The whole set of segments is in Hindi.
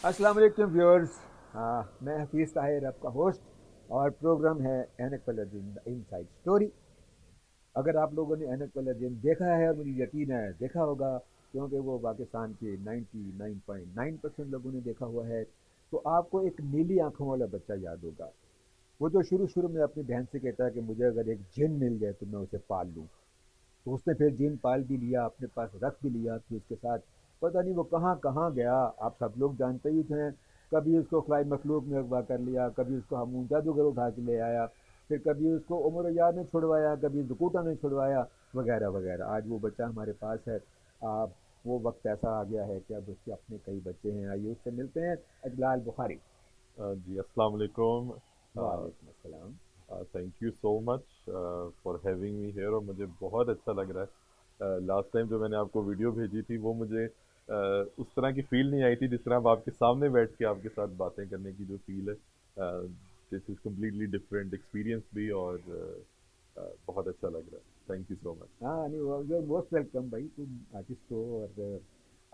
अस्सलाम वालेकुम व्यूअर्स। मैं हफीज़ ताहिर आपका होस्ट और प्रोग्राम है एनक पलरदीन इनसाइड स्टोरी। अगर आप लोगों ने एनक पलरदीन देखा है और मुझे यकीन है देखा होगा, क्योंकि वो पाकिस्तान के 99.9% लोगों ने देखा हुआ है, तो आपको एक नीली आंखों वाला बच्चा याद होगा। वो जो शुरू शुरू में अपनी बहन से कहता है कि मुझे अगर एक जिन मिल जाए तो मैं उसे पाल लूँ। तो उसने फिर जिन पाल भी लिया, अपने पास रख भी लिया, फिर उसके साथ पता नहीं वो कहाँ कहाँ गया। आप सब लोग जानते ही थे। कभी उसको खलाई मखलूक में अगवा कर लिया, कभी उसको हमून जादूगर उठा के ले आया, फिर कभी उसको उमर यार ने छुड़वाया, कभी जकूटा ने छुड़वाया, वगैरह वगैरह। आज वो बच्चा हमारे पास है। वो वक्त ऐसा आ गया है कि अब उसके अपने कई बच्चे हैं। आइए उससे मिलते हैं। अजलाल बुखारी। जी अस्सलाम वालेकुम। वालेकुम अस्सलाम। Thank you so much for having me here और मुझे बहुत अच्छा लग रहा है। लास्ट टाइम जो मैंने आपको वीडियो भेजी थी वो मुझे उस तरह की फील नहीं आई थी जिस तरह अब आपके सामने बैठ के आपके साथ बातें करने की जो फील है। This is completely different experience भी और बहुत अच्छा लग रहा है। Thank you so much. हाँ नहीं, वो जो मोस्ट वेलकम भाई। तुम आर्टिस्ट हो, और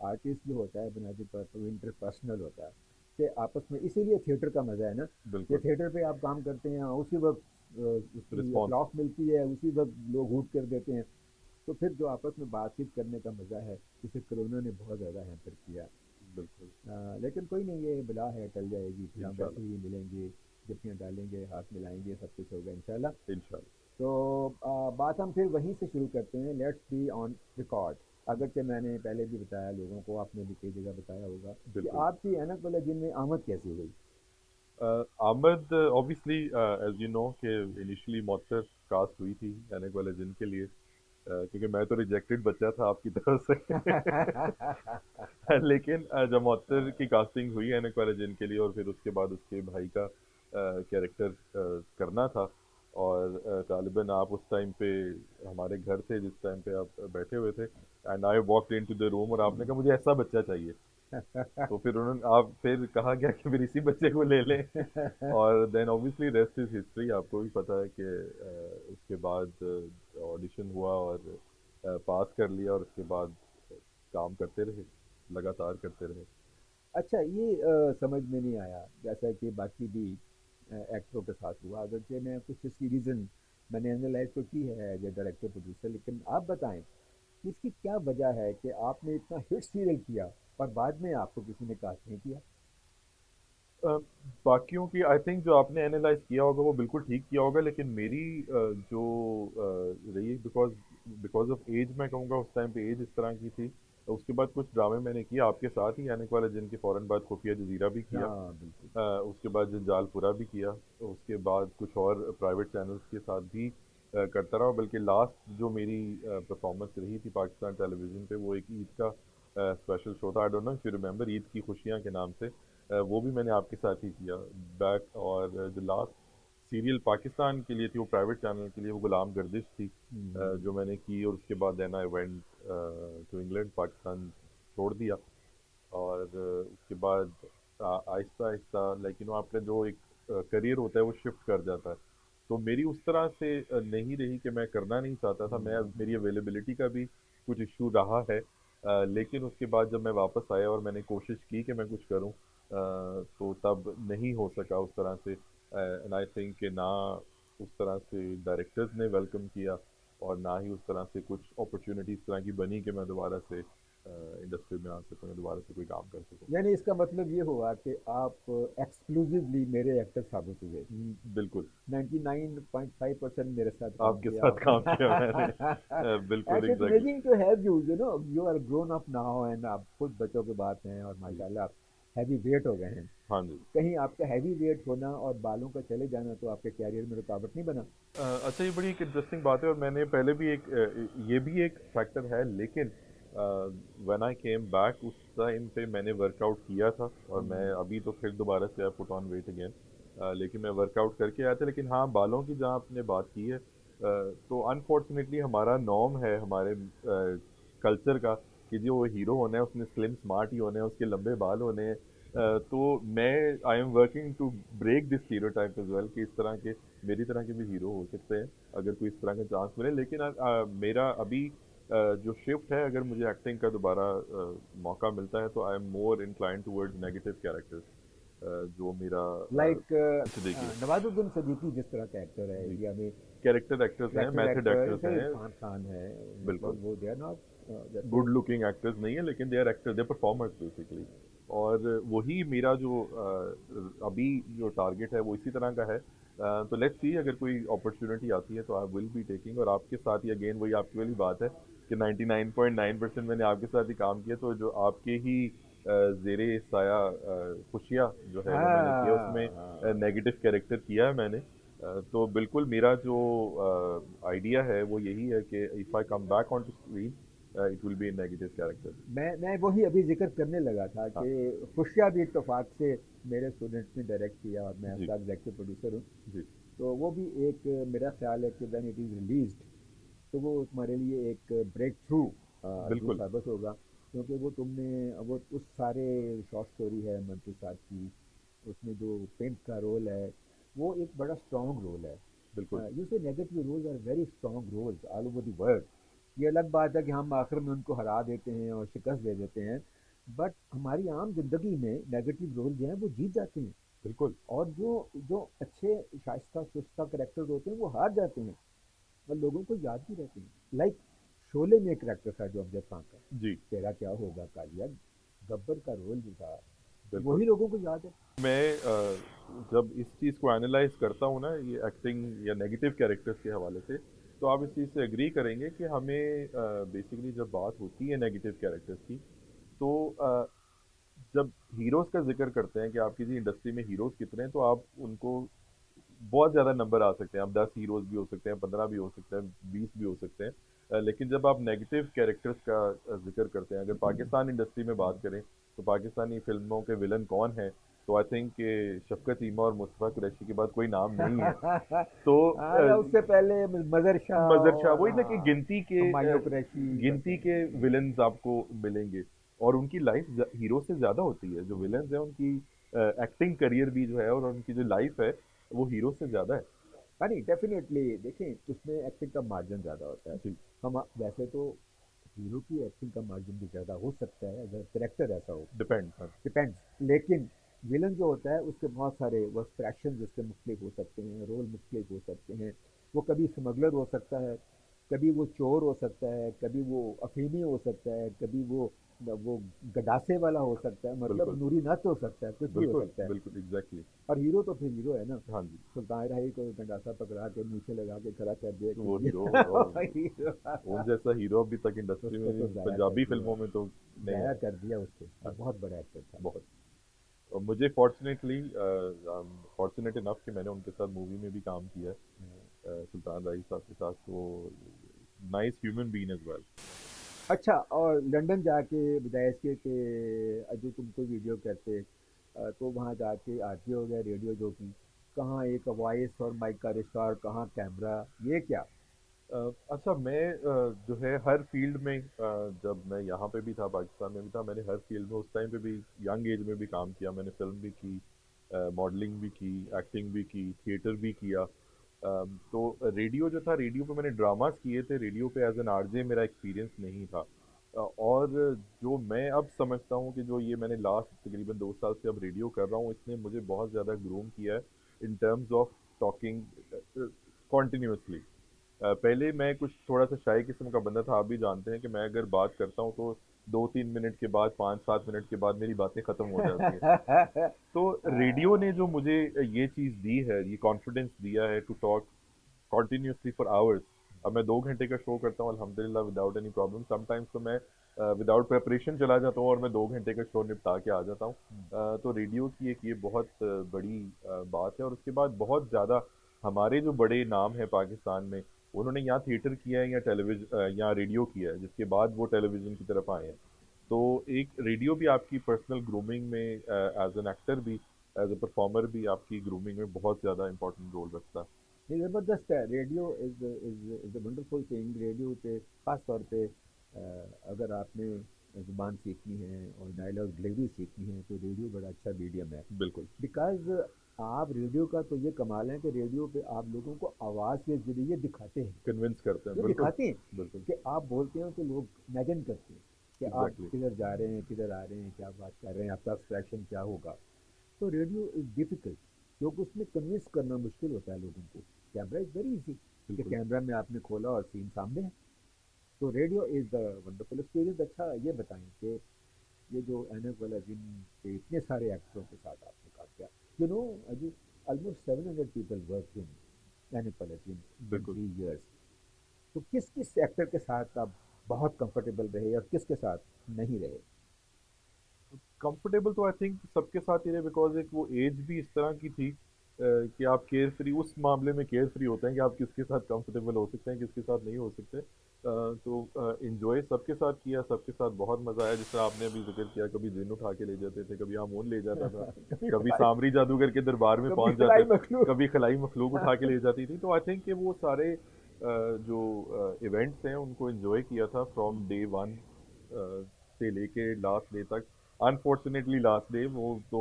आर्टिस्ट जो होता है बुनियादी तौर पर वो इंटरपर्सनल होता है कि आपस में, इसीलिए थिएटर का मज़ा है ना। कि बिल्कुल। थिएटर पे आप काम करते हैं, उसी वक्त उसकी रिस्पॉन्स। अपलॉफ मिलती है, उसी वक्त लोग हूट कर देते हैं। तो फिर जो आपस में बातचीत करने का मज़ा है, जिसे कोरोना ने बहुत ज़्यादा हैम्पर किया। बिल्कुल। लेकिन कोई नहीं, ये बला है, टल जाएगी, फिर हम वैसे इंशाल्लाह। ही मिलेंगे, जफ्तियाँ डालेंगे, हाथ मिलाएंगे, सब कुछ होगा इंशाल्लाह। इंशाल्लाह। तो बात हम फिर वहीं से शुरू करते हैं। Let's be on record. अगरचे मैंने पहले भी बताया लोगों को, आपने भी कई जगह बताया होगा कि बिल्कुल। आपकी ऐनक वाले दिन में आमद कैसी हुई। आमद ऑब्वियसली एज यू नो कि इनिशियली मौतर कास्ट हुई थी यानी वाले जिन के लिए, क्योंकि मैं तो रिजेक्टेड बच्चा था आपकी तरफ से। लेकिन जब मौतर की कास्टिंग हुई एनक वाले जिन के लिए और फिर उसके बाद उसके भाई का कैरेक्टर करना था और तालिबन आप उस टाइम पे हमारे घर थे जिस टाइम पे आप बैठे हुए थे and I walked into the room और आपने कहा मुझे ऐसा बच्चा चाहिए। तो फिर उन्होंने आप फिर कहा गया कि फिर इसी बच्चे को ले लें। और then obviously rest is history, आपको भी पता है कि उसके बाद ऑडिशन हुआ और पास कर लिया और उसके बाद काम करते रहे, लगातार करते रहे। अच्छा, ये समझ में नहीं आया जैसा कि बाकी भी एक्टरों के साथ हुआ। अगरचे मैं कुछ इसकी रीज़न मैंने एनालाइज तो की है एज ए डायरेक्टर प्रोड्यूसर, लेकिन आप बताएं कि इसकी क्या वजह है कि आपने इतना हिट सीरियल किया और बाद में आपको किसी ने कास्ट नहीं किया। अ, बाकियों की आई थिंक जो आपने एनालाइज किया होगा वो बिल्कुल ठीक किया होगा, लेकिन मेरी जो रही बिकॉज बिकॉज ऑफ एज मैं कहूँगा उस टाइम पे एज इस तरह की थी। तो उसके बाद कुछ ड्रामे मैंने किए आपके साथ ही यानी वाले जिनके फ़ौरन बाद खुफिया जजीरा भी किया। हाँ बिल्कुल। उसके बाद जंजालपुरा भी किया। तो उसके बाद कुछ और प्राइवेट चैनल्स के साथ भी करता रहा, बल्कि लास्ट जो मेरी परफॉर्मेंस रही थी पाकिस्तान टेलीविज़न पे वो एक ईद का स्पेशल शो था। I don't know if you remember, Eid की खुशियाँ के नाम से। वो भी मैंने आपके साथ ही किया बैक। और जो लास्ट सीरियल पाकिस्तान के लिए थी वो प्राइवेट चैनल के लिए वो गुलाम गर्दिश थी, हम्म। जो मैंने की और उसके बाद then I went to England, Pakistan छोड़ दिया। और उसके बाद Aahista Aahista like you know आपका जो एक करियर होता है वो शिफ्ट कर जाता है। तो मेरी उस तरह से नहीं रही कि मैं करना नहीं चाहता था, मैं हम्म। मेरी अवेलेबिलिटी का भी कुछ इशू रहा है। लेकिन उसके बाद जब मैं वापस आया और मैंने कोशिश की कि मैं कुछ करूं, तो तब नहीं हो सका उस तरह से। एंड आई थिंक कि ना उस तरह से डायरेक्टर्स ने वेलकम किया और ना ही उस तरह से कुछ अपॉर्चुनिटी इस तरह की बनी कि मैं दोबारा से इंडस्ट्री में आ सकूँ या दोबारा से कोई काम कर सकूँ। यानी इसका मतलब ये हुआ कि आप एक्सक्लूसिवली मेरे एक्टर साबित हुए। बिल्कुल। 99.5% मेरे साथ काम आपके किया साथ काम किया मैंने। आपने। बिल्कुल actually it's exactly. Amazing to have you, you know you are grown up now and आप खुद बच्चों के बात हैं और जी। माशाल्लाह आप हैवी वेट हो गए हैं। हाँ जी। कहीं आपका हैवी वेट होना और बालों का चले जाना तो आपके कैरियर में रुकावट नहीं बना। अच्छा, ये बड़ी एक इंटरेस्टिंग बात है और मैंने पहले भी एक ये भी एक फैक्टर है, लेकिन व्हेन आई केम बैक उस टाइम पे मैंने वर्कआउट किया था और मैं हम्म। अभी तो फिर दोबारा से I put on weight again. लेकिन मैं वर्कआउट करके आया था। लेकिन हाँ, बालों की जहाँ आपने बात की है, तो अनफॉर्चुनेटली हमारा नॉर्म है हमारे कल्चर का कि जो वो हीरो होना है उसने स्लिम स्मार्ट ही होना है, उसके लंबे बाल होने हैं। तो मैं I am working to break this stereotype as well कि इस तरह के मेरी तरह के भी हीरो हो सकते हैं अगर कोई इस तरह का चांस मिले। लेकिन मेरा अभी जो शिफ्ट है, अगर मुझे एक्टिंग का दोबारा मौका मिलता है तो I am more inclined towards negative characters, जो मेरा लाइक देखिए नवाजुद्दीन सिद्दीकी जिस तरह का एक्टर है जी, इंडिया में, कैरेक्टर एक्टर्स हैं, कैरेक्टर मेथड एक्टर एक्टर्स जैसे हैं, इरफान खान है, बिल्कुल मतलब वो दे आर नॉट जैसे। गुड लुकिंग एक्टर्स नहीं है, लेकिन they are actors, they performers basically. और वही मेरा जो अभी जो टारगेट है वो इसी तरह का है। तो लेट्स सी, अगर कोई अपॉर्चुनिटी आती है तो आई विल बी टेकिंग। और आपके साथ ही अगेन वही आपकी वाली बात है कि 99.9% मैंने आपके साथ ही काम किया, तो जो आपके ही जेरे साया खुशियाँ जो है वो मैंने किया, उसमें हाँ, नेगेटिव कैरेक्टर किया है मैंने। तो बिल्कुल मेरा जो आइडिया है वो यही है कि if I come back on to screen it will be in negative character. मैं वही अभी जिक्र करने लगा था हाँ कि खुशियाँ भी इत्तेफाक से मेरे स्टूडेंट्स ने डायरेक्ट किया और मैं जी उसका एग्जेक्टिव प्रोड्यूसर हूँ। जी तो वो भी एक मेरा ख्याल है कि व्हेन इट इज़ रिलीज्ड तो वो तुम्हारे लिए एक ब्रेक थ्रू जो बिल्कुल साबित होगा, क्योंकि वो तुमने वो उस सारे शॉर्ट स्टोरी है मंटू साहब की, उसमें जो पेंट का रोल है वो एक बड़ा स्ट्रॉन्ग रोल है। बिल्कुल you say negative roles are very strong roles all over the world. ये अलग बात है कि हम आखिर में उनको हरा देते हैं और शिकस्त दे देते हैं, बट हमारी आम जिंदगी में नेगेटिव रोल जो हैं वो जीत जाते हैं। बिल्कुल और जो जो अच्छे शाइस्ता शुस्ता करेक्टर्स होते हैं वो हार जाते हैं और लोगों को याद भी रहते हैं। लाइक शोले में एक करेक्टर था जो अमजद खान का, जी तेरा क्या होगा कालिया, गब्बर का रोल जो था बिल्कुल। वही लोगों को याद है। मैं जब इस चीज़ को एनालाइज करता हूँ ना, ये एक्टिंग या नेगेटिव कैरेक्टर्स के हवाले से, तो आप इस चीज़ से एग्री करेंगे कि हमें बेसिकली जब बात होती है नेगेटिव कैरेक्टर्स की, तो जब हीरोज़ का जिक्र करते हैं कि आपकी जी इंडस्ट्री में हीरोज़ कितने हैं, तो आप उनको बहुत ज़्यादा नंबर आ सकते हैं। आप 10 हीरोज़ भी हो सकते हैं, 15 भी हो सकते हैं, 20 भी हो सकते हैं। लेकिन जब आप नेगेटिव कैरेक्टर्स का ज़िक्र करते हैं, अगर पाकिस्तान इंडस्ट्री में बात करें, तो पाकिस्तानी फ़िल्मों के विलन कौन हैं? तो आई थिंक कि शफ़क़त ईमा और मुस्तफ़ा कुरैशी के बाद कोई नाम नहीं है। तो या उससे पहले मजर शाह मज़र शाह, और वही ना कि हाँ हुमायूं कुरैशी, बस गिनती के विलन्स आपको मिलेंगे। और उनकी लाइफ हीरो से ज़्यादा होती है। जो विलन्स हैं उनकी एक्टिंग करियर भी जो है और उनकी जो लाइफ है वो हीरो से ज़्यादा है। हाँ नहीं डेफिनेटली देखें उसमें एक्टिंग का मार्जिन ज़्यादा होता है। जी हम वैसे तो हीरो की एक्टिंग का मार्जिन भी ज़्यादा हो सकता है अगर करेक्टर ऐसा हो, डिपेंड हाँ डिपेंड्स। लेकिन विलन जो होता है उसके बहुत सारे वो एक्सप्रेशन उसके मुख्तलिफ हो सकते हैं, रोल मुख्तलिफ हो सकते हैं। वो कभी स्मगलर हो सकता है, कभी वो चोर हो सकता है, कभी वो अफीमी हो सकता है, कभी वो गडासे वाला हो सकता है, मतलब बिल्कुल नूरी नत हो सकता है, कुछ भी हो बिल्कुल सकता है। बिल्कुल एग्जैक्टली और हीरो तो फिर हीरो है ना। हाँ जी। सुल्तान राही को गंडासा पकड़ा के नीचे लगा के खड़ा कर दिया तो कि वो ये हीरो और हीरो। उन जैसा हीरो अभी तक इंडस्ट्री उसको तो में ज़ाया कर पंजाबी दिया, फिल्मों में तो नहीं ज़ाया आया। कर दिया उसको, वो हाँ जी, बहुत बड़ा एक्टर था। बहुत। और मुझे फॉर्चुनेटली फॉर्चुनेट इनफ कि मैंने उनके साथ मूवी में भी काम किया है, सुल्तान राही साहब के साथ। तो nice human being as well. अच्छा, और लंदन जाके बजाय इसके कि अजय तुम कोई वीडियो करते, तो वहाँ जाके आरटी हो गया रेडियो जो की, कहाँ एक वॉइस और माइक का रिश्ता और कहाँ कैमरा, ये क्या? अच्छा, मैं जो है हर फील्ड में जब मैं यहाँ पे भी था, पाकिस्तान में भी था, मैंने हर फील्ड में उस टाइम पे भी यंग एज में भी काम किया। मैंने फिल्म भी की, मॉडलिंग भी की, एक्टिंग भी की, थिएटर भी किया। तो रेडियो जो था, रेडियो पे मैंने ड्रामास किए थे। रेडियो पे एज एन आरजे मेरा एक्सपीरियंस नहीं था। और जो मैं अब समझता हूँ कि जो ये मैंने लास्ट तकरीबन 2 साल से अब रेडियो कर रहा हूँ, इसने मुझे बहुत ज़्यादा ग्रूम किया है in terms of talking continuously. पहले मैं कुछ थोड़ा सा शाय किस्म का बंदा था। आप भी जानते हैं कि मैं अगर बात करता हूँ तो 2-3 मिनट के बाद, 5-7 मिनट के बाद मेरी बातें ख़त्म हो जाती हैं। तो रेडियो ने जो मुझे ये चीज़ दी है, ये कॉन्फिडेंस दिया है to talk continuously for hours. अब मैं 2 घंटे का शो करता हूँ अल्हम्दुलिल्लाह विदाउट एनी प्रॉब्लम। समटाइम्स तो मैं विदाउट प्रेपरेशन चला जाता हूँ और मैं 2 घंटे का शो निपटा के आ जाता हूँ। तो रेडियो की एक ये बहुत बड़ी बात है। और उसके बाद बहुत ज़्यादा हमारे जो बड़े नाम हैं पाकिस्तान में, उन्होंने यहाँ थिएटर किया है या टेलीविज़न या रेडियो किया है, जिसके बाद वो टेलीविज़न की तरफ आए हैं। तो एक रेडियो भी आपकी पर्सनल ग्रूमिंग में एज एन एक्टर भी, एज अ परफॉर्मर भी आपकी ग्रूमिंग में बहुत ज़्यादा इंपॉर्टेंट रोल रखता है। ये ज़बरदस्त है। Radio is is is a wonderful thing. Radio पे ख़ास तौर पे अगर आपने ज़ुबान सीखनी है और डायलॉग डिलीवरी सीखनी है तो रेडियो बड़ा अच्छा मीडियम है। बिल्कुल। बिकॉज़ आप रेडियो का तो ये कमाल है कि रेडियो पे आप लोगों को आवाज़ के ज़रिए दिखाते हैं। कन्विंस करते हैं, ये बिल्कुल, दिखाते हैं बिल्कुल, कि आप बोलते हो तो लोग इमेजिन करते हैं कि आप एग्ज़ैक्टली, किधर जा रहे हैं, किधर आ रहे हैं, क्या बात कर रहे हैं, आपका एक्सप्रेशन क्या होगा। तो रेडियो इज़ डिफ़िकल्ट क्योंकि उसमें कन्विंस करना मुश्किल होता है लोगों को। कैमरा इज़ वेरी ईज़ी कि बिल्कुल। कैमरा में आपने खोला और सीन सामने है। तो radio is the wonderful experience. अच्छा ये बताएँ कि ये जो एनएफ वाला जिन के इतने सारे एक्टरों के साथ आपने काम किया, यू नो अजी almost 700 people work in NF वाला जिन इन बिल्कुल। 3 इयर्स। तो किस किस एक्टर के साथ आप बहुत कंफर्टेबल रहे और किसके साथ नहीं रहे? कंफर्टेबल तो आई थिंक सबके साथ ही रहे, बिकॉज एक वो एज भी इस तरह की थी कि आप केयर फ्री, उस मामले में केयर फ्री होते हैं कि आप किसके साथ कंफर्टेबल हो सकते हैं, किसके साथ नहीं हो सकते। तो इन्जॉय सबके साथ किया, सबके साथ बहुत मज़ा आया। जिस तरह आपने अभी जिक्र किया, कभी जिन उठा के ले जाते थे, कभी आमून ले जाता था, कभी कभी खलाई, सामरी जादूगर के दरबार में कभी पहुंच खलाई जाते, मखलूक। कभी खलाई मखलूक उठा के ले जाती थी। तो आई थिंक कि वो सारे जो इवेंट्स हैं उनको एंजॉय किया था फ्रॉम डे वन से लेके लास्ट डे तक। अनफॉर्चुनेटली लास्ट डे वो तो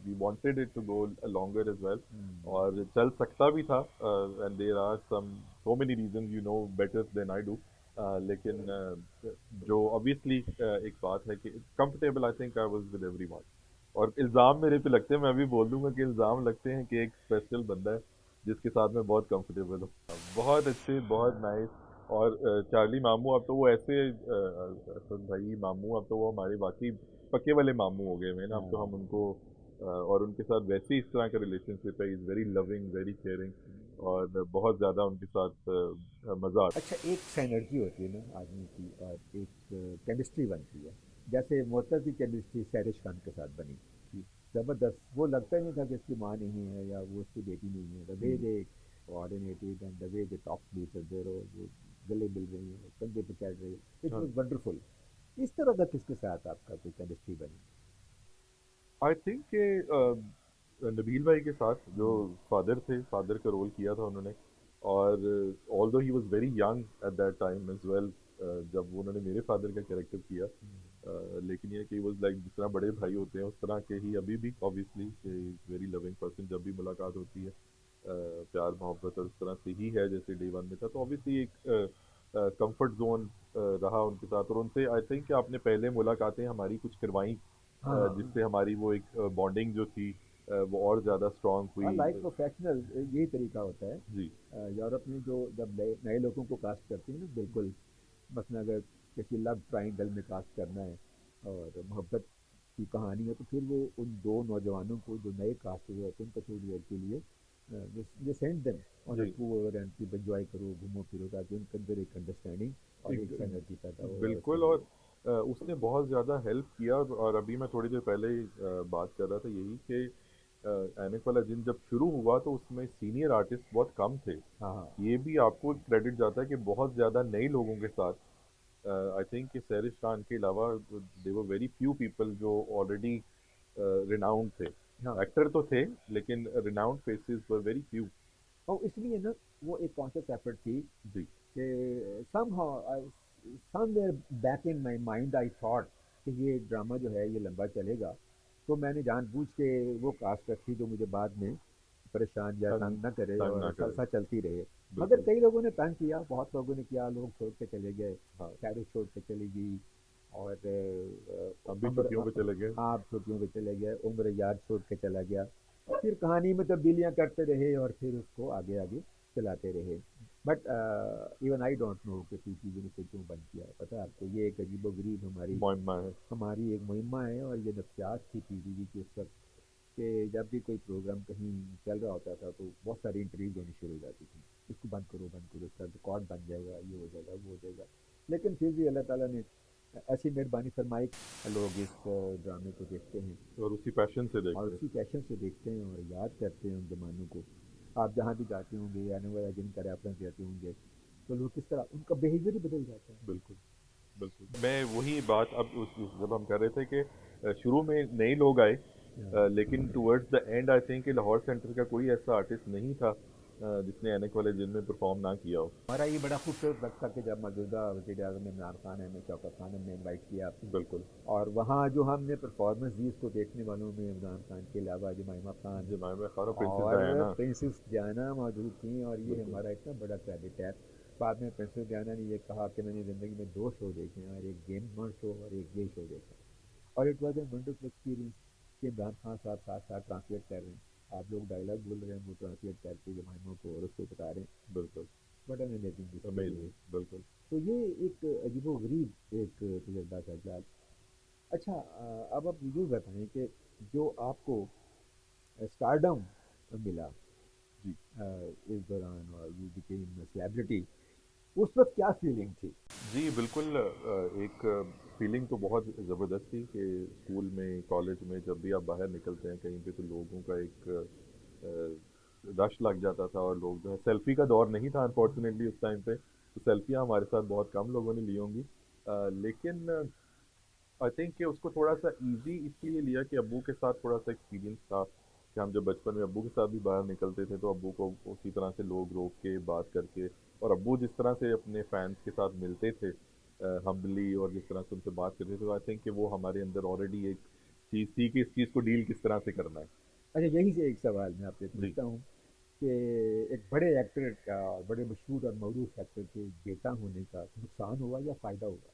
we wanted it to go longer as well, और चल सकता भी था, and there are some so many reasons you know better than I do. लेकिन जो ऑब्वियसली एक बात है कि comfortable I think I was with everyone. और इल्ज़ाम मेरे पे लगते हैं, मैं भी बोल दूंगा कि इल्ज़ाम लगते हैं कि एक स्पेशल बंदा है जिसके साथ मैं बहुत कंफर्टेबल हूँ। बहुत अच्छे, बहुत नाइस। और चार्ली मामू, अब तो वो ऐसे असद भाई मामू, अब तो वो हमारे वाकई पक्के वाले मामू हो गए हुए हैं ना। अब तो हम उनको और उनके साथ वैसे ही इस तरह का रिलेशनशिप है। Is very loving, very caring, और बहुत ज़्यादा उनके साथ मज़ा आता अच्छा एक सिनर्जी होती है ना आदमी की और एक केमिस्ट्री बनती है। जैसे मोहतर की केमिस्ट्री सैरिश खान के साथ बनी है। ज़बरदस्त। वो लगता ही नहीं था कि इसकी माँ नहीं है या वो उसकी बेटी नहीं है। The way hmm, they coordinated and the way they talk to each other, और वो गले मिल रही है, कंधे पे चढ़ रही है, इट हाँ। Was wonderful. इस तरह का किसके साथ आपका कोई केमिस्ट्री बनी? आई थिंक कि नबील भाई के साथ, जो हम्म, फादर थे, फादर का रोल किया था उन्होंने। और although he was very young at that time as well, जब उन्होंने मेरे फादर का कैरेक्टर किया। लेकिन ये कि वाज लाइक जिस तरह बड़े भाई होते हैं उस तरह के ही अभी भी, ऑब्वियसली वेरी लविंग पर्सन। जब भी मुलाकात होती है प्यार मोहब्बत और उस तरह से ही है जैसे डे वन में था। तो ऑब्वियसली एक कंफर्ट जोन रहा उनके साथ। और उनसे आई थिंक आपने पहले मुलाकातें हमारी कुछ करवाई, हाँ जिससे हमारी वो एक बॉन्डिंग जो थी वो और ज़्यादा स्ट्रांग हाँ, हुई। लाइक प्रोफेशनल यही तरीका होता है। जी। यूरोप में जो जब नए नए लोगों को कास्ट करते हैं ना, बिल्कुल मसलन अगर किसी लव ट्रायंगल में कास्ट करना है और मोहब्बत की कहानी है, तो फिर वो उन दो नौजवानों को जो नए कास्ट हुए होते हैं उनको थोड़ी देर के लिए ये सेंड देम ऑन अ जी। टूर एंड की एंजॉय करो, घूमो फिरो, ताकि उनके अंदर एक अंडरस्टैंडिंग और एक एक, एनर्जी पैदा हो और बिल्कुल। उसमें और उसने बहुत ज़्यादा हेल्प किया। और अभी मैं थोड़ी देर पहले ही बात कर रहा था यही कि एनिक वाला जिन जब शुरू हुआ तो उसमें सीनियर आर्टिस्ट बहुत कम थे। हाँ हाँ ये भी आपको क्रेडिट जाता है कि बहुत ज़्यादा नए लोगों के साथ, आई थिंक कि सैरिश खान के अलावा दे वर वेरी फ्यू पीपल जो ऑलरेडी रिनाउंड थे। हाँ। एक्टर तो थे, लेकिन renowned faces were very few. और इसलिए ना वो एक कॉन्शियस एफर्ट थी जी। कि somehow somewhere back in my mind I thought कि ये ड्रामा जो है ये लंबा चलेगा। तो मैंने जानबूझ के वो कास्ट रखी जो मुझे बाद में परेशान या तंग तंग ना करे तंग और ना करे। सा चलती रहे। मगर बिल्कुल। कई लोगों ने तंग किया, बहुत लोगों ने किया, लोग छोड़ के चले गए। हाँ। शैरो छोड़ के चली गई और हम भी उम्र छुट्टियों पे चले गए। आप छुट्टियों पे चले गए, उम्र यार छोड़ के चला गया। फिर कहानी में तब्दीलियाँ करते रहे और फिर उसको आगे आगे चलाते रहे। But even I don't know कि पीटीवी ने फिर क्यों बंद किया है। पता है आपको, ये एक अजीबोगरीब हमारी मोइम्मा है। हमारी एक मुहिमा है और ये नफ्सियात थी पीटीवी की उस वक्त कि जब भी कोई प्रोग्राम कहीं चल रहा होता था तो बहुत सारी इंटरव्यूज होनी शुरू हो जाती थी। इसको बंद करो, इसका रिकॉर्ड बन जाएगा, ये हो जाएगा, वो हो जाएगा। लेकिन फिर भी अल्लाह ताला ने ऐसी मेहरबानी फरमाई कि लोग इस ड्रामे को देखते हैं और उसी पैशन से और देखते हैं। उसी पैशन से देखते हैं और याद करते हैं उन ज़मानों को। आप जहाँ भी जाते होंगे या नवाजा जिनका रेफरेंस देते होंगे तो लोग किस तरह उनका बिहेवियर ही बदल जाता है। बिल्कुल, बिल्कुल। मैं वही बात अब जब हम कर रहे थे कि शुरू में नए लोग आए, हाँ, लेकिन towards the and I think कि लाहौर सेंटर का कोई ऐसा आर्टिस्ट नहीं था जिसने एनेक वाले जिन में परफॉर्म ना किया हो। हमारा ये बड़ा खूबसूरत वक्त था कि जब मौजूदा वज़ीर आज़म इमरान खान हमें शौकत खान हमने इनवाइट किया बिल्कुल। और वहाँ जो हमने परफॉर्मेंस दी उसको देखने वालों में इमरान खान के अलावा जमाइमा खान जमाई में खाना प्रिंसेस और डायना। प्रिंसेस डियाना मौजूद थी और ये बिल्कुल। हमारा इतना बड़ा क्रेडिट है। बाद में प्रिंसेस डियाना ने ये कहा कि मैंने ज़िंदगी में दो शो देखे हैं और एक गेम शो और एक ये शो देखा और it was a wonderful experience कि इमरान खान साहब साथ साथ ट्रांसलेट कर रहे हैं, आप लोग डायलॉग बोल रहे हैं वो ट्रांसलेट करके जमाइमा को और उसको बता रहे हैं। बिल्कुल। But an amazing amazing. Experience. बिल्कुल। तो ये एक अजीबोगरीब एक तजुर्बा था जाल। अच्छा, अब आप ये बताएं कि जो आपको स्टारडम मिला जी। इस दौरान और यू बिकेम सेलिब्रिटी, उस वक्त क्या फीलिंग थी? जी बिल्कुल। एक फीलिंग तो बहुत ज़बरदस्त थी कि स्कूल में, कॉलेज में जब भी आप बाहर निकलते हैं कहीं पे तो लोगों का एक रश लग जाता था और लोग जो है, सेल्फी का दौर नहीं था अनफॉर्चुनेटली उस टाइम पे, तो सेल्फियाँ हमारे साथ बहुत कम लोगों ने ली होंगी। लेकिन आई थिंक कि उसको थोड़ा सा इजी इसलिए लिया कि अब्बू के साथ थोड़ा सा एक्सपीरियंस था कि हम जब बचपन में अब्बू के साथ भी बाहर निकलते थे तो अब्बू को उसी तरह से लोग रोक के बात करके, और अब्बू जिस तरह से अपने फैंस के साथ मिलते थे हम्बली, और जिस तरह से उनसे बात करते थे, तो आई थिंक कि वो हमारे अंदर ऑलरेडी एक चीज़ थी कि इस चीज़ को डील किस तरह से करना है। अच्छा, यही से एक सवाल मैं आपसे जी। पूछता हूँ कि एक बड़े एक्टर का, बड़े मशहूर और मरूफ एक्टर के बेटा होने का नुकसान हुआ या फ़ायदा हुआ?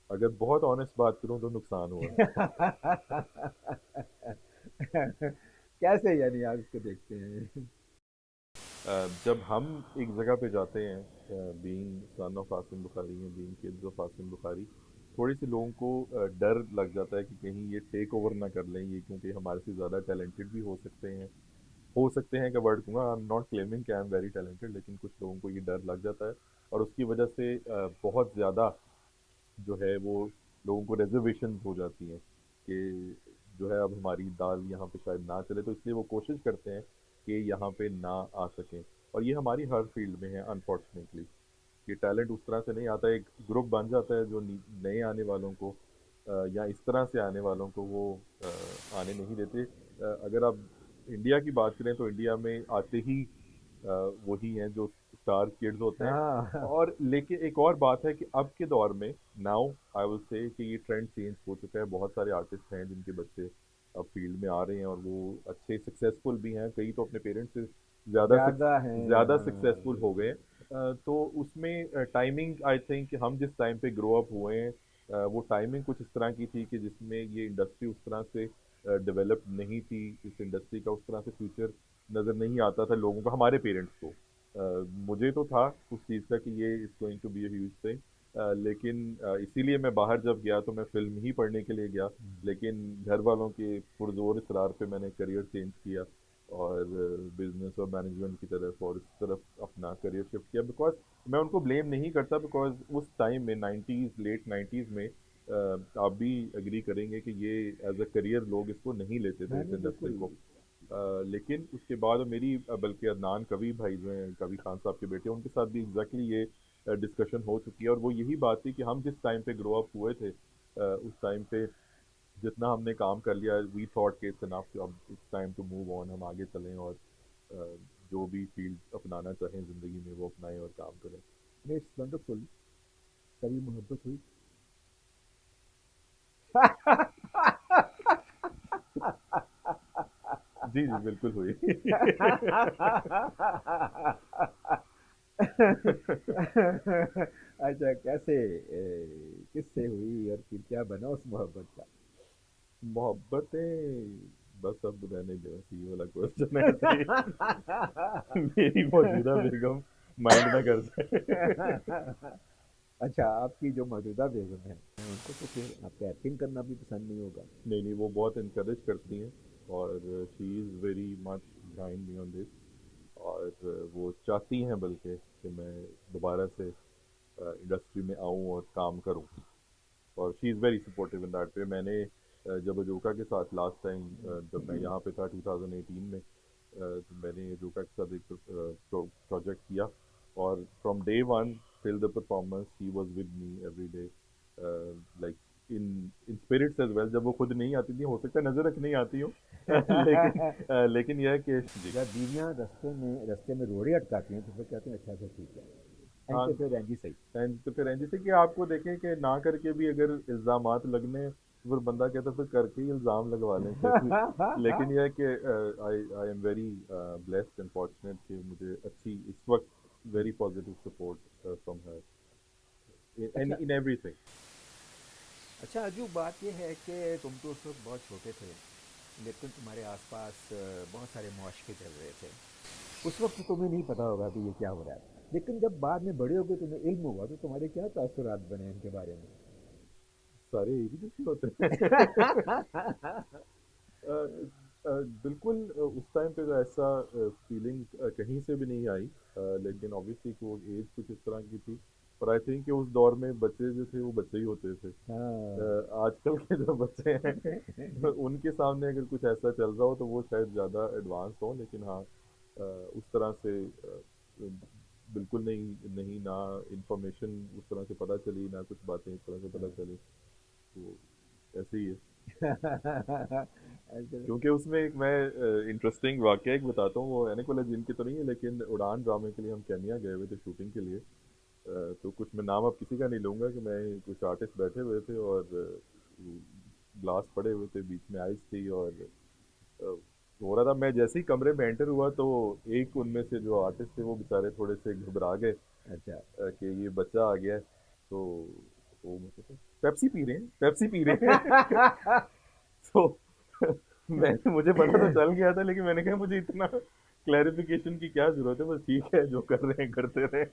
अगर बहुत ऑनेस्ट बात करूं तो नुकसान हुआ। कैसे यानी आप इसको देखते हैं? जब हम एक जगह पे जाते हैं, being son of Asim Bukhari हैं, being kids of Asim Bukhari, थोड़ी सी लोगों को डर लग जाता है कि कहीं ये टेक ओवर ना कर लें, ये क्योंकि हमारे से ज़्यादा टैलेंटेड भी हो सकते हैं, का वर्ड कहूँगा, आई एम नॉट क्लेमिंग कि आई एम वेरी टैलेंटेड, लेकिन कुछ लोगों को ये डर लग जाता है और उसकी वजह से बहुत ज़्यादा जो है वो लोगों को रिजर्वेशन हो जाती हैं कि जो है अब हमारी दाल यहाँ पे शायद ना चले, तो इसलिए वो कोशिश करते हैं कि यहाँ पे ना आ सकें। और ये हमारी हर फील्ड में है अनफॉर्चुनेटली, कि टैलेंट उस तरह से नहीं आता है, एक ग्रुप बन जाता है जो नए आने वालों को या इस तरह से आने वालों को वो आने नहीं देते। अगर आप इंडिया की बात करें तो इंडिया में आते ही वही हैं जो स्टार किड्स होते हैं। हाँ। और लेकिन एक और बात है कि अब के दौर में नाउ आई विल से कि ये ट्रेंड चेंज हो चुका है, बहुत सारे आर्टिस्ट हैं जिनके बच्चे अब फील्ड में आ रहे हैं और वो अच्छे सक्सेसफुल भी हैं, कई तो अपने पेरेंट्स से ज़्यादा ज़्यादा हैं, ज़्यादा हाँ। सक्सेसफुल हो गए हैं। तो उसमें टाइमिंग आई थिंक हम जिस टाइम पे ग्रो अप हुए हैं, वो टाइमिंग कुछ इस तरह की थी कि जिसमें ये इंडस्ट्री उस तरह से डेवलप नहीं थी, इस इंडस्ट्री का उस तरह से फ्यूचर नज़र नहीं आता था लोगों को, हमारे पेरेंट्स को। मुझे तो था उस चीज़ का कि ये is going to be a huge thing, लेकिन इसीलिए मैं बाहर जब गया तो मैं फ़िल्म ही पढ़ने के लिए गया, लेकिन घर वालों के पुरज़ोर इसरार पे मैंने करियर चेंज किया और बिजनेस और मैनेजमेंट की तरफ और इस तरफ अपना करियर शिफ्ट किया। बिकॉज मैं उनको ब्लेम नहीं करता, बिकॉज उस टाइम में 90s, लेट 90s में आप भी एग्री करेंगे कि ये एज अ करियर लोग इसको नहीं लेते थे, नहीं इस नहीं, इंडस्ट्री बिल्कुल। को। लेकिन उसके बाद मेरी बल्कि अदनान कवी भाई जो हैं, कवी खान साहब के बेटे, उनके साथ भी एग्जैक्टली ये डिस्कशन हो चुकी है और वो यही बात थी कि हम जिस टाइम पे ग्रो अप हुए थे, उस टाइम पे जितना हमने काम कर लिया, वी थॉट कि इट्स इनफ, अब it's time to move on, हम आगे चलें और जो भी फील्ड अपनाना चाहें ज़िंदगी में वो अपनाएं और काम करें। It's wonderful. कभी मोहब्बत हुई? जी जी बिल्कुल हुई। अच्छा, कैसे, किससे हुई और फिर क्या बना उस मोहब्बत का? मोहब्बतें बस अब रहने दो, ये वाला क्वेश्चन है ऐसे ही। मेरी मौजूदा बेगम माइंड ना कर जाए। अच्छा, आपकी जो मौजूदा बेगम है उनको तो फिर आपको एक्टिंग करना भी पसंद नहीं होगा? नहीं नहीं, वो बहुत इनकरेज करती हैं और she is very much behind me on this, और वो चाहती हैं बल्कि कि मैं दोबारा से इंडस्ट्री में आऊँ और काम करूँ, और she is very supportive in that way. मैंने जब अजोका के साथ लास्ट टाइम जब मैं यहाँ पे था 2018 में, तो मैंने अजोका के साथ एक प्रोजेक्ट किया और from day one till the performance he was with me every day, like in in spirits as well. जब वो खुद नहीं आती थी, हो सकता है नज़र रख नहीं आती हो, लेकिन यह है कि जी। जब बीवियां रास्ते में रोड़े अटकाती हैं तो फिर कहते हैं अच्छा अच्छा ठीक है हाँ, एंड फिर एंजी सही। तो फिर जैसे कि आपको देखें कि ना करके भी अगर इल्ज़ामात लगने, फिर बंदा कहता है फिर करके ही इल्ज़ाम लगवा लें फिर। लेकिन यह है कि I I am very blessed and fortunate कि मुझे अच्छी इस वक्त वेरी पॉजिटिव सपोर्ट फ्रॉम हर इन अच्छा इन एवरीथिंग। अच्छा अजू बात यह है कि तुम तो उस वक्त बहुत छोटे थे लेकिन तुम्हारे आसपास बहुत सारे मुआशरे चल रहे थे। उस वक्त तो तुम्हें नहीं पता होगा कि ये क्या हो रहा है, लेकिन जब बाद में बड़े हो गए तुम्हें इल्म हुआ तो तुम्हारे क्या तासुरात बने इनके बारे सारे एक ही जैसे होते हैं। में? अ, बिल्कुल उस टाइम पे तो ऐसा फीलिंग कहीं से भी नहीं आई, लेकिन ऑब्वियसली कि वो एज कुछ इस तरह की थी। पर आई थिंक कि उस दौर में बच्चे जो थे वो बच्चे ही होते थे। हाँ। आजकल के जो बच्चे हैं उनके सामने अगर कुछ ऐसा चल रहा हो तो वो शायद ज़्यादा एडवांस हो, लेकिन हाँ उस तरह से बिल्कुल नहीं नहीं, ना इंफॉर्मेशन उस तरह से पता चली, ना कुछ बातें इस तरह से पता चली। तो ऐसे ही है। ऐसे- क्योंकि उसमें एक मैं इंटरेस्टिंग वाकया एक बताता हूँ, वो एनिक वाला जिन की तो नहीं है, लेकिन उड़ान ड्रामे के लिए हम केन्या गए हुए थे शूटिंग के लिए। तो कुछ मैं नाम अब किसी का नहीं लूँगा कि मैं कुछ आर्टिस्ट बैठे हुए थे और ग्लास पड़े हुए थे, बीच में आइस थी और अ, हो रहा था। मैं जैसे ही कमरे में एंटर हुआ तो एक उनमें से जो आर्टिस्ट थे वो बेचारे थोड़े से घबरा गए अच्छा। कि ये बच्चा आ गया है। तो वो मुझे पेप्सी पी रहे हैं, पेप्सी पी रहे हैं। तो मुझे पता तो चल गया था, लेकिन मैंने कहा मुझे इतना क्लैरिफिकेशन की क्या जरूरत है, बस ठीक है जो कर रहे हैं करते रहे।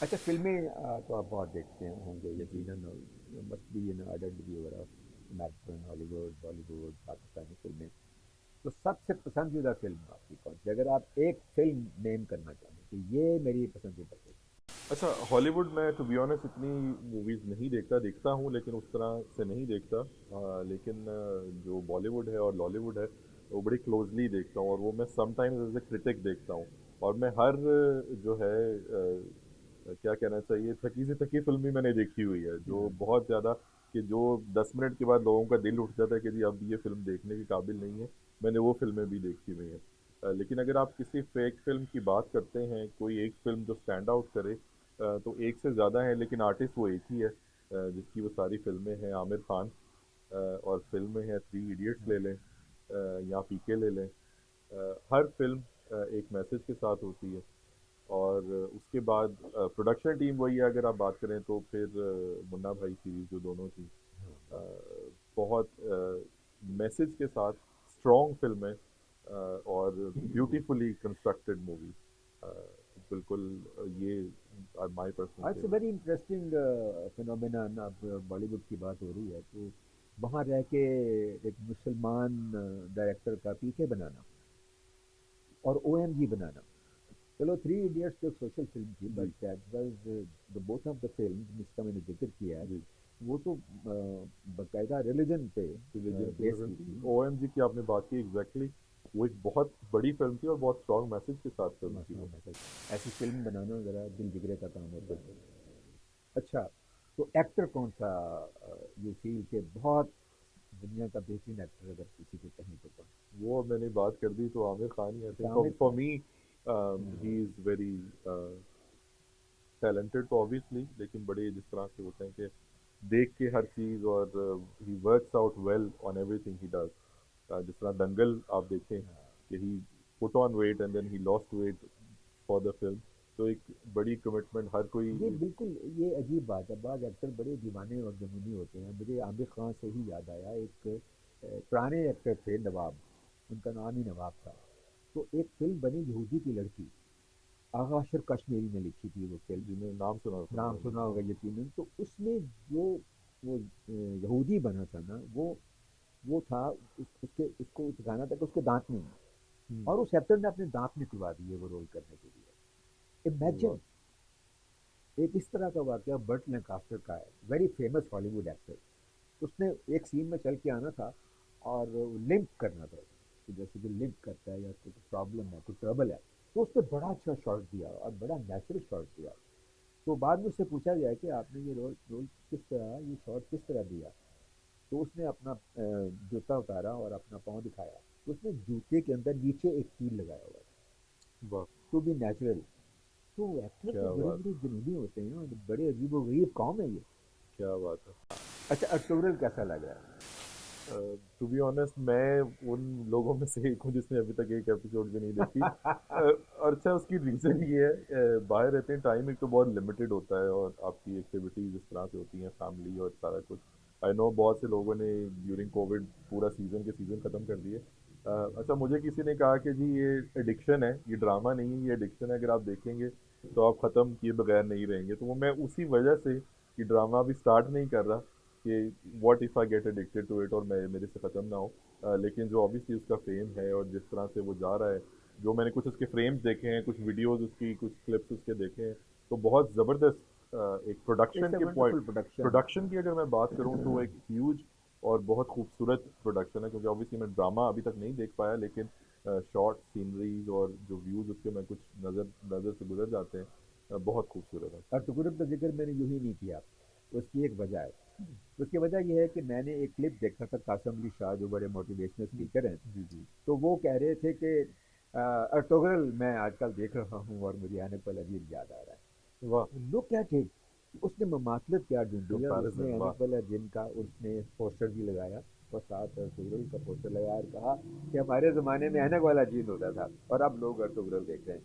अच्छा फिल्में तो आप बहुत देखते होंगे जी। यकीनन, must be an ardent viewer of American Hollywood Bollywood Pakistani फिल्में। तो सबसे पसंदीदा फिल्म आपकी कौन सी, अगर आप एक फिल्म नेम करना चाहें कि ये मेरी पसंदीदा फिल्म? अच्छा, हॉलीवुड में टू बी ऑनेस्ट इतनी मूवीज नहीं देखता, देखता हूँ लेकिन उस तरह से नहीं देखता। लेकिन जो बॉलीवुड है और लॉलीवुड है वो बड़ी क्लोजली देखता हूँ, और वो मैं समटाइम्स एज ए क्रिटिक देखता हूँ। और मैं हर जो है क्या कहना चाहिए, थकी से थकी फिल्म भी मैंने देखी हुई है, जो बहुत ज़्यादा कि जो 10 मिनट के बाद लोगों का दिल उठ जाता है कि जी अब ये फिल्म देखने के काबिल नहीं है। मैंने वो फिल्में भी देखी हुई हैं। लेकिन अगर आप किसी फेक फिल्म की बात करते हैं, कोई एक फिल्म जो स्टैंड आउट करे, तो एक से ज़्यादा है लेकिन आर्टिस्ट वो एक ही है, जिसकी वो सारी फिल्में हैं, आमिर खान। और फिल्में हैं थ्री इडियट्स ले लें, या पीके ले लें। हर फिल्म एक मैसेज के साथ होती है। और उसके बाद प्रोडक्शन टीम वही है, अगर आप बात करें तो फिर मुन्ना भाई सीरीज जो दोनों थी, अ, बहुत मैसेज के साथ स्ट्रॉन्ग फिल्में, और ब्यूटीफुली कंस्ट्रक्टेड मूवी। बिल्कुल ये my personal it's favourite. Very interesting phenomena. अब बॉलीवुड की बात हो रही है तो वहाँ रह के एक मुसलमान डायरेक्टर का पीके बनाना और ओएमजी बनाना। चलो थ्री इडियट्स तो एक सोशल फिल्म थी बट जी। That was the both of the film जिसका मैंने जिक्र किया है जी। वो तो बकायदा रिलीजन पे रिलीजन की बेस फिल्म की थी, थी। ओएमजी की आपने बात की एग्जैक्टली। वो एक बहुत बड़ी फिल्म थी और बहुत स्ट्रॉन्ग मैसेज के साथ फिल्म थी वो। ऐसी फिल्म बनाना जरा दिल जिगरे का काम होता है। अच्छा तो एक्टर कौन सा यू फील के बहुत दुनिया का बेहतरीन एक्टर अगर किसी को कहें तो कौन? वो मैंने बात कर दी तो आमिर खान ही, आई अच्छा think Aamir for Khan. Me he is very talented तो ऑब्वियसली, लेकिन बड़े जिस तरह से होते हैं कि देख के हर चीज़, और he works out well on everything he does. जिस तरह दंगल आप देखें कि he put on weight and then he lost weight for the film. तो एक बड़ी कमिटमेंट हर कोई। ये बिल्कुल ये अजीब बात है, बाद एक्टर बड़े दीवाने और जुनूनी होते हैं। मुझे आमिर खान से ही याद आया एक पुराने एक्टर थे नवाब, उनका नाम ही नवाब था। तो एक फिल्म बनी यहूदी की लड़की, आगा अशर कश्मीरी ने लिखी थी वो फिल्म, जिन्हें नाम सुना नाम होगा। सुना होगा यकीनन। तो उसमें जो वो यहूदी बना था ना वो था उसके उसको दिखाना था कि उसके दांत नहीं है हम्म। और उस एक्टर ने अपने दांत निकलवा दिए वो रोल करने के लिए। अरे वाह। इमेजिन। एक इस तरह का वाकया बर्ट लैंकास्टर का है, वेरी फेमस हॉलीवुड एक्टर। उसने एक सीन में चल के आना था और लिंक करना था, तो जैसे कि लिंक करता है या कुछ प्रॉब्लम है कुछ ट्रबल है, तो उसने बड़ा अच्छा शॉट दिया और बड़ा नेचुरल शॉट दिया। तो बाद में उससे पूछा गया कि आपने ये रोल रोल किस तरह ये शॉट किस तरह दिया। तो उसने अपना जूता उतारा और अपना पाँव दिखाया उसने जूते के अंदर नीचे एक कील लगाया हुआ था, वाह, टू बी नेचुरल। तो एक्टर क्या तो बड़े बात, बड़े जुनूनी होते हैं और बड़े अजीबो गरीब कौम है ये। क्या बात है। अच्छा, अक्टूबरल कैसा लगा? टू बी ऑनेस्ट मैं उन लोगों में से एक हूँ जिसने अभी तक एक एपिसोड भी नहीं देखी। और अच्छा उसकी रीज़न ये है, बाहर रहते हैं, टाइम एक तो बहुत लिमिटेड होता है और आपकी एक्टिविटीज इस तरह से होती हैं, फैमिली और सारा कुछ। आई नो बहुत से लोगों ने ड्यूरिंग कोविड पूरा सीज़न के सीज़न ख़त्म कर दिए। अच्छा मुझे किसी ने कहा कि जी ये एडिक्शन है, ये ड्रामा नहीं है, ये एडिक्शन है, अगर आप देखेंगे तो आप ख़त्म किए बगैर नहीं रहेंगे। तो वो मैं उसी वजह से कि ड्रामा अभी स्टार्ट नहीं कर रहा कि what if I get addicted to it और मैं मेरे से ख़त्म ना हो। लेकिन जो ऑब्वियसली उसका फेम है और जिस तरह से वो जा रहा है, जो मैंने कुछ उसके फ्रेम्स देखे हैं, कुछ वीडियोस उसकी, कुछ क्लिप्स उसके देखे हैं, तो बहुत ज़बरदस्त एक इट्स प्रोडक्शन अ के पॉइंट, वंडरफुल प्रोडक्शन। प्रोडक्शन की अगर मैं बात करूँ तो एक ह्यूज और बहुत खूबसूरत प्रोडक्शन है। क्योंकि ऑब्वियसली मैं ड्रामा अभी तक नहीं देख पाया, लेकिन शॉर्ट सीनरीज और जो व्यूज़ उसके मैं कुछ नज़र नज़र से गुजर जाते हैं, बहुत खूबसूरत है। अक्टूबरल का जिक्र मैंने यूं ही नहीं किया, उसकी एक वजह है। उसकी वजह यह है कि मैंने एक क्लिप देखा था, कासम अली शाह जो बड़े मोटिवेशनल जी स्पीकर हैं, जी जी। तो वो कह रहे थे कि अर्तुगरुल मैं आजकल देख रहा हूँ और मुझे हनीफल अजीज याद आ रहा वाह, है। लुक एट इट, उसने ममासलत क्या ढूंढी है, उसने कंपैरिजन, वाह। हनीफल अजीज का उसने पोस्टर भी लगाया और साथ अर्तुगरुल का पोस्टर लगाया और कहा कि हमारे ज़माने में ऐनक वाला जीन होता था और अब लोग अर्तुगरुल देख रहे हैं।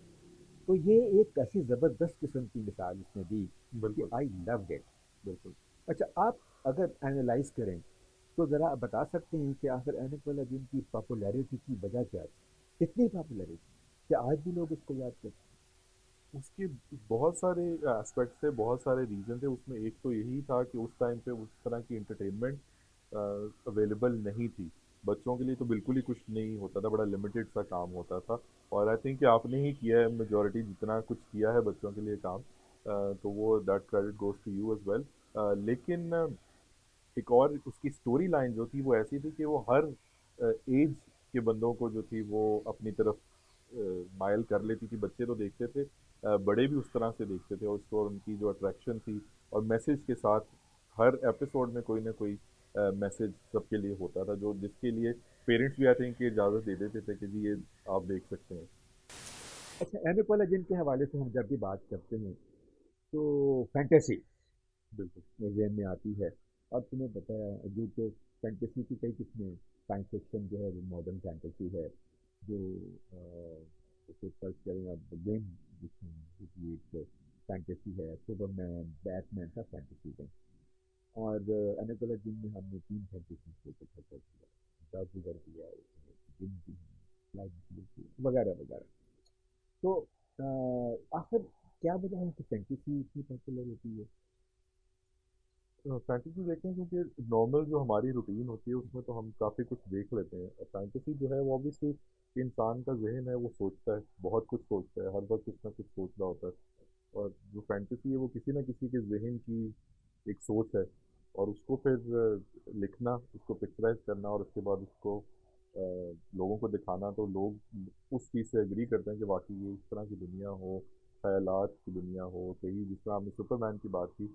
तो ये एक ऐसी ज़बरदस्त किस्म की मिसाल उसने दी कि बिल्कुल आई लव्ड इट। बिल्कुल। अच्छा, आप अगर एनालाइज करें तो ज़रा आप बता सकते हैं कि आखिर ऐनक वाला जिन की पॉपुलैरिटी की वजह क्या थी, इतनी पॉपुलैरिटी कि आज भी लोग उसको याद करते उसके बहुत सारे एस्पेक्ट्स थे, बहुत सारे रीज़न थे उसमें। एक तो यही था कि उस टाइम पे उस तरह की एंटरटेनमेंट अवेलेबल नहीं थी। बच्चों के लिए तो बिल्कुल ही कुछ नहीं होता था, बड़ा लिमिटेड सा काम होता था। और आई थिंक कि आपने ही किया है मेजॉरिटी, जितना कुछ किया है बच्चों के लिए काम, तो वो that credit goes to you as well. लेकिन एक और उसकी स्टोरी लाइन जो थी वो ऐसी थी कि वो हर एज के बंदों को जो थी वो अपनी तरफ मायल कर लेती थी। बच्चे तो देखते थे, बड़े भी उस तरह से देखते थे, और उसको उनकी जो अट्रैक्शन थी और मैसेज के साथ हर एपिसोड में कोई ना कोई मैसेज सबके लिए होता था, जो जिसके लिए पेरेंट्स भी आई थिंक इजाज़त दे देते थे कि जी ये आप देख सकते हैं। हैं। अच्छा, ऐनक वाला जिन के हवाले से हम जब भी बात करते हैं तो फैंटेसी बिल्कुल। जहन में आती है। अब तुम्हें पता है जो कि फैंटेसी की कई किस्में, साइंस फिक्शन जो है वो मॉडर्न फैंटेसी है, जो उसे सर्च करें आप, गेम जिसमें एक फैंटेसी है, सुपरमैन बैटमैन सब फैंटेसी है। और अलग अलग दिन में हमने तीन फैंटेसी को इकट्ठा कर दिया, जादूगर किया, उसमें जिन की लाइट वगैरह वगैरह। तो आखिर क्या वजह है कि फैंटेसी इतनी पॉपुलर होती है? फैंटेसी देखते हैं क्योंकि नॉर्मल जो हमारी रूटीन होती है उसमें तो हम काफ़ी कुछ देख लेते हैं, और फैंटेसी जो है वो ऑब्वियसली इंसान का जहन है, वो सोचता है, बहुत कुछ सोचता है, हर वक्त कुछ ना कुछ सोच रहा होता है। और जो फैंटेसी है वो किसी ना किसी के जहन की एक सोच है, और उसको फिर लिखना, उसको पिक्चराइज करना और उसके बाद उसको लोगों को दिखाना, तो लोग उस चीज़ से एग्री करते हैं कि वाकई ये इस तरह की दुनिया हो, ख्यालात की दुनिया हो कहीं। जिस तरह आपने सुपरमैन की बात की,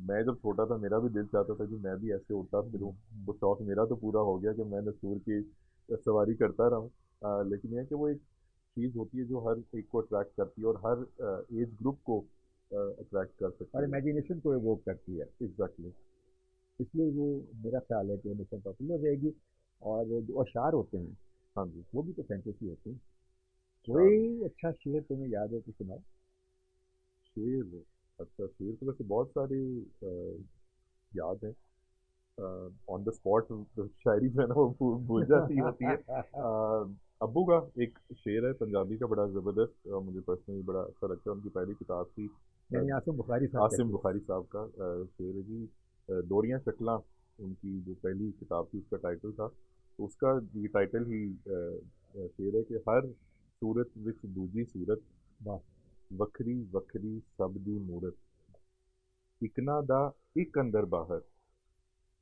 मैं जब छोटा था मेरा भी दिल चाहता था कि मैं भी ऐसे उड़ता फिरूं। वो शौक मेरा तो पूरा हो गया कि मैं नसूर की सवारी करता रहूं। लेकिन यह है कि वो एक चीज़ होती है जो हर एक को अट्रैक्ट करती है और हर एज ग्रुप को अट्रैक्ट कर और सकती है। इमेजिनेशन को एवोक करती है, एग्जैक्टली। इसलिए वो मेरा ख्याल है कि हमेशा पॉपुलर रहेगी। और जो अशार होते हैं हाँ जी। वो भी तो फैंटेसी होते हैं। शार, कोई अच्छा शेर तुम्हें याद है तो सुनाओ। शेर। अच्छा, शेर तो वैसे बहुत सारे याद है। ऑन द स्पॉट शायरी जो है ना वो भूल जाती होती है। अब्बू का एक शेर है पंजाबी का, बड़ा ज़बरदस्त, मुझे पर्सनली बड़ा अच्छा लगता है। उनकी पहली किताब थी, अ, यानी आसिम बुखारी साहब आसिम कहते हैं। बुखारी साहब का शेर है जी। दोरियां चकला उनकी जो पहली किताब थी उसका टाइटल था। तो उसका ये टाइटल ही शेर है कि हर सूरत विच दूजी सूरत, वाह। वखरी वखरी सब दी मूरत, इकना दा एक अंदर बाहर।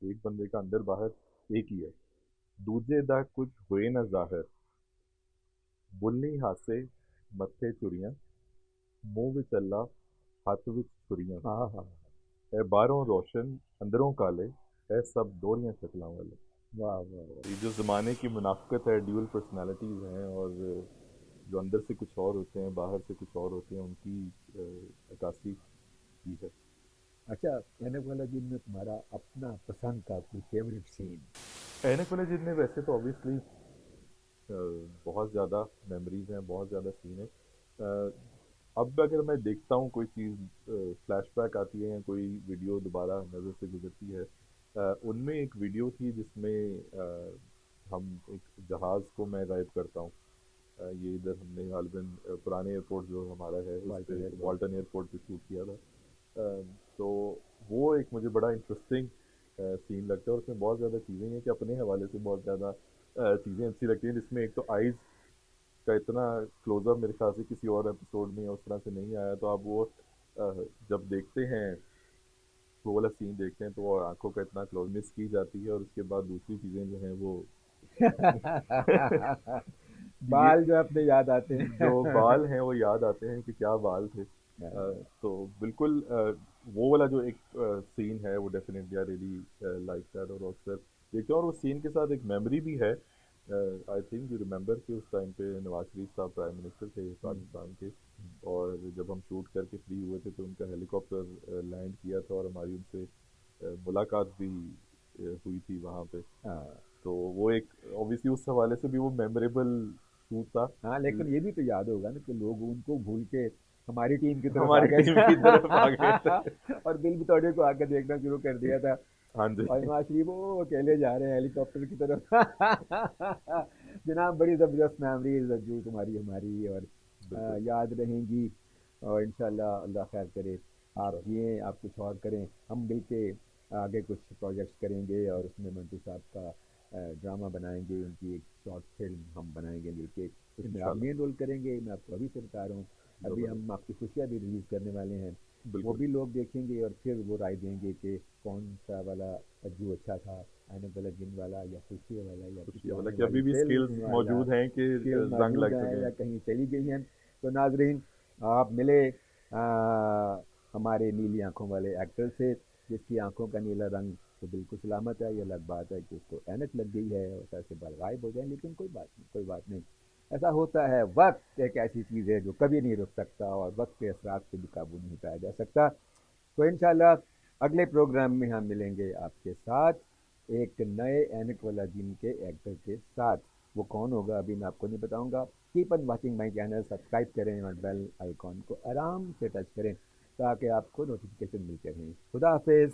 एक बंदे का अंदर बाहर एक ही है। दूजे दा कुछ होए ना जाहिर, बुल्ली हासे मत्थे चुड़ियां, मुंह विच अल्ला हत्थ विच छुरियां, हाँ हाँ। ए बाहरों रोशन अंदरों काले, ए सब दोहरियां शक्लां वाले। वाह वाह वाह। ये जो ज़माने की मुनाफ़िकत है, ड्यूअल पर्सनैलिटीज़ हैं, और जो अंदर से कुछ और होते हैं, बाहर से कुछ और होते हैं, उनकी अक्कासी की है। अच्छा, एनक वाला जिन में तुम्हारा अपना पसंद का कोई फेवरेट सीन? ऐनक वाले जिन में वैसे तो ऑब्वियसली बहुत ज़्यादा मेमोरीज़ हैं, बहुत ज़्यादा सीन है। अब अगर मैं देखता हूँ कोई चीज़, फ्लैशबैक आती है या कोई वीडियो दोबारा नज़र से गुजरती है, उनमें एक वीडियो थी जिसमें हम एक जहाज़ को मैं गायब करता हूँ। ये इधर हमने गालिबन पुराने एयरपोर्ट जो हमारा है उस पे, वाल्टर एयरपोर्ट। वाल्टन एयरपोर्ट पे शूट किया था। तो वो एक मुझे बड़ा इंटरेस्टिंग सीन लगता है, और उसमें बहुत ज़्यादा चीज़ें हैं कि अपने हवाले से बहुत ज़्यादा चीज़ें अच्छी लगती हैं, जिसमें एक तो आइज़ का इतना क्लोजअप मेरे ख्याल से किसी और एपिसोड में या उस तरह से नहीं आया, तो आप वो जब देखते हैं, वो वाला सीन देखते हैं, तो वो आंखों का इतना क्लोज मिस की जाती है, और उसके बाद दूसरी चीज़ें जो हैं वो ये बाल जो अपने याद आते जो हैं। बाल हैं वो याद आते हैं कि क्या बाल थे। तो बिल्कुल वो वाला जो एक सीन है वो definitely I really like that, और अक्सर देखते हैं, और उस सीन के साथ एक मेमोरी भी है। आई थिंक यू रिमेंबर कि उस टाइम पे नवाज शरीफ साहब प्राइम मिनिस्टर थे पाकिस्तान के, और जब हम शूट करके फ्री हुए थे तो उनका हेलीकॉप्टर लैंड किया था, और हमारी उनसे मुलाकात भी हुई थी वहाँ पे। हाँ तो वो एक ऑब्वियसली उस हवाले से भी वो मेमोरेबल शूट था। हाँ, लेकिन ये भी तो याद होगा ना कि लोग उनको भूल के हमारी टीम की तरफ आ हमारी गए टीम की तरफ आ गए थे। थे। और दिल भी तोड़े को आकर देखना शुरू कर दिया था। हाँ और जी। नवाज शरीफ वो अकेले जा रहे हैं हेलीकॉप्टर की तरफ। जनाब, बड़ी ज़बरदस्त मेमोरीज जो तुम्हारी हमारी, और बिल्कुल। याद रहेंगी। और इंशाल्लाह अल्लाह खैर करे, आप इंशाल्लाह। जिएं, आप कुछ और करें, हम मिल के आगे कुछ प्रोजेक्ट्स करेंगे, और उसमें मंटू साहब का ड्रामा बनाएंगे, उनकी एक शॉर्ट फिल्म हम बनाएंगे मिल के। उसमें आप इंशाल्लाह। मेन रोल करेंगे, मैं आपको अभी से बता रहा हूँ। अभी ज़बरदस्त। हम आपकी खुशियाँ भी रिलीज़ करने वाले हैं। वो बिल्कुल। भी लोग देखेंगे और फिर वो राय देंगे कि कौन सा वाला जो अच्छा था, आने वाला जिन वाला, या खुशियों वाला, या खुशी किसी है, मतलब आने कि वाली अभी भी स्किल्स फिल्म वाला। मौजूद हैं कि स्किल जंग मौजूद लग हैं सकें। या कहीं चली गई हैं। तो नाजरीन, आप मिले हमारे नीली आंखों वाले एक्टर से, जिसकी आंखों का नीला रंग तो बिल्कुल सलामत है। ये अलग बात है कि उसको ऐनक लग गई है और सर से बाल गायब हो जाए, लेकिन कोई बात नहीं, कोई बात नहीं। ऐसा होता है, वक्त एक ऐसी चीज़ है जो कभी नहीं रुक सकता, और वक्त के असरात पे भी काबू नहीं पाया जा सकता। तो इंशाल्लाह अगले प्रोग्राम में हम मिलेंगे आपके साथ एक नए ऐनक वाला जिन के एक्टर के साथ। वो कौन होगा अभी मैं आपको नहीं बताऊंगा। Keep on watching my channel, subscribe करें और बेल आइकॉन को आराम से टच करें, ताकि आपको नोटिफिकेशन मिलते रहें। खुदा हाफिज़।